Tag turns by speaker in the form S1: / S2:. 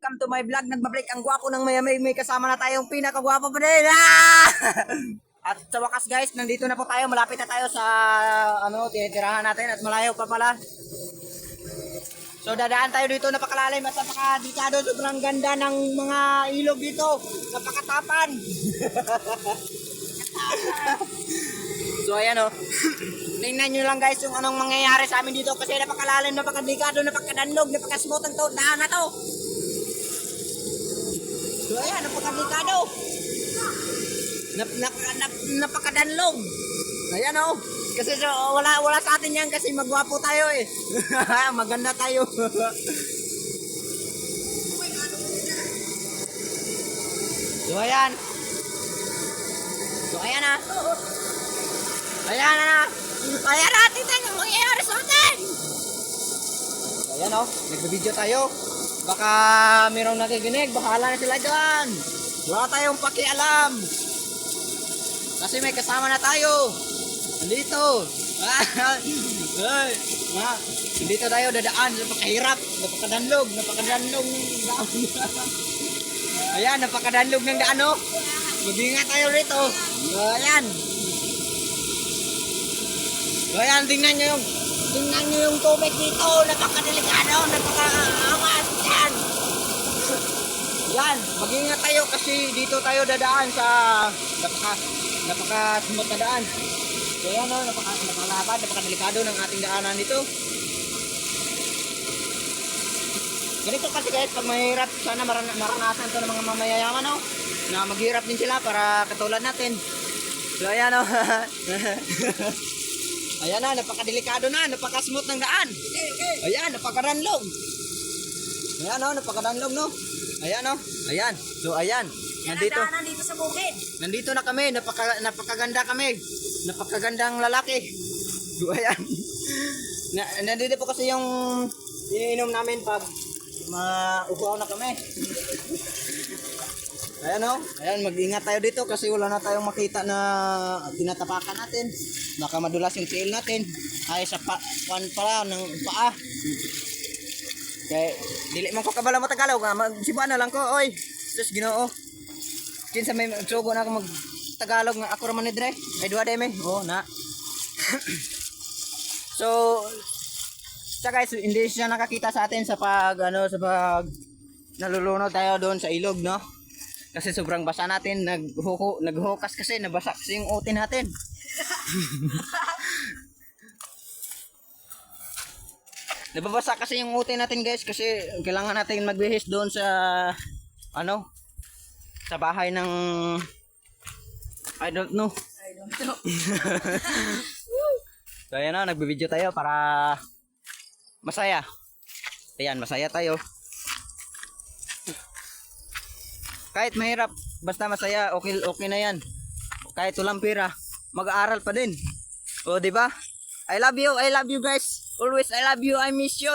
S1: welcome to my vlog. Nagbabalik ang gwapo ng may kasama na tayong pinakagwapo pa din. Ah! At sa wakas guys, nandito na po tayo. Malapit na tayo sa tinitirahan natin at malayo pa pala. So dadaan tayo dito, napakalalim at napakadikado. Sobrang ganda ng mga ilog dito. Napakatapan. So ayan o. Tingnan nyo lang guys yung anong mangyayari sa amin dito kasi napakalalim, napakadikado, napakadanlog, napakasmooth ang daan na to. So ayan, napakadikado. Napakadanlog. Ayan o. Kasi so, wala sa atin yan kasi magwapo tayo eh. Maganda tayo. So ayan. So ayan na. Ayan na. Ayan na. Tingnan yung mangyayari sa atin. Ayan o. Nagbibideo tayo. Baka mayroong nakikinig. Bahala na sila dyan. Wala tayong pakialam. Kasi may kasama na tayo. Nandito. Nandito tayo dadaan. Napakahirap. Napakadanlog. Ayan. Napakadanlog ng daan o. Mag-ingat tayo rito. Ayan. So ayan, tingnan nyo yung tubig dito, napakadelikado, napaka-angas yan. Yan, mag-ingat tayo kasi dito tayo dadaan sa napaka-smooth na daan. So yan o, napakalapad, napakadelikado ng ating daanan dito. Ganito kasi guys, pag mahirap, sana maranasan to ng mga mamayayaman o, na maghirap din sila para katulad natin. So ayan o. Ayan na, napakadelikado na, napaka-smooth ng daan. Ayan, napakadanlog. Ayan o, napakadanlog no. Ayan o, ayan. So ayan, nandito.
S2: Nandito sa bukid.
S1: Nandito na kami, napakaganda kami. Napakagandang lalaki. So ayan. Nandito po kasi yung iniinom namin pag mauhaw na kami. Ayan o, ayan, mag-ingat tayo dito kasi wala na tayong makita na tinatapakan natin. Baka madulas yung tiil natin. Ay sa pan pala ng paa. Kaya dili man ko kabala mo Tagalog, magsibuan na lang ko, oy. Sus Ginoo. Kinsa may sugo na ako mag Tagalog nga ako ra man ni dire. Ay duha day me. Oh na. So guys, hindi siya nakakita sa atin sa pag nalulunod tayo doon sa ilog, no? Kasi sobrang basa natin, naghukas kasi, nabasa kasi yung utin natin. Nababasa kasi yung utin natin guys kasi kailangan natin magbihis doon sa sa bahay ng I don't know. So ayan na, nagbibideo tayo para masaya. Ayan, masaya tayo. Kahit mahirap, basta masaya, okay na yan. Kahit walang pera, mag-aaral pa din. O, di ba? I love you guys. Always I love you, I miss you.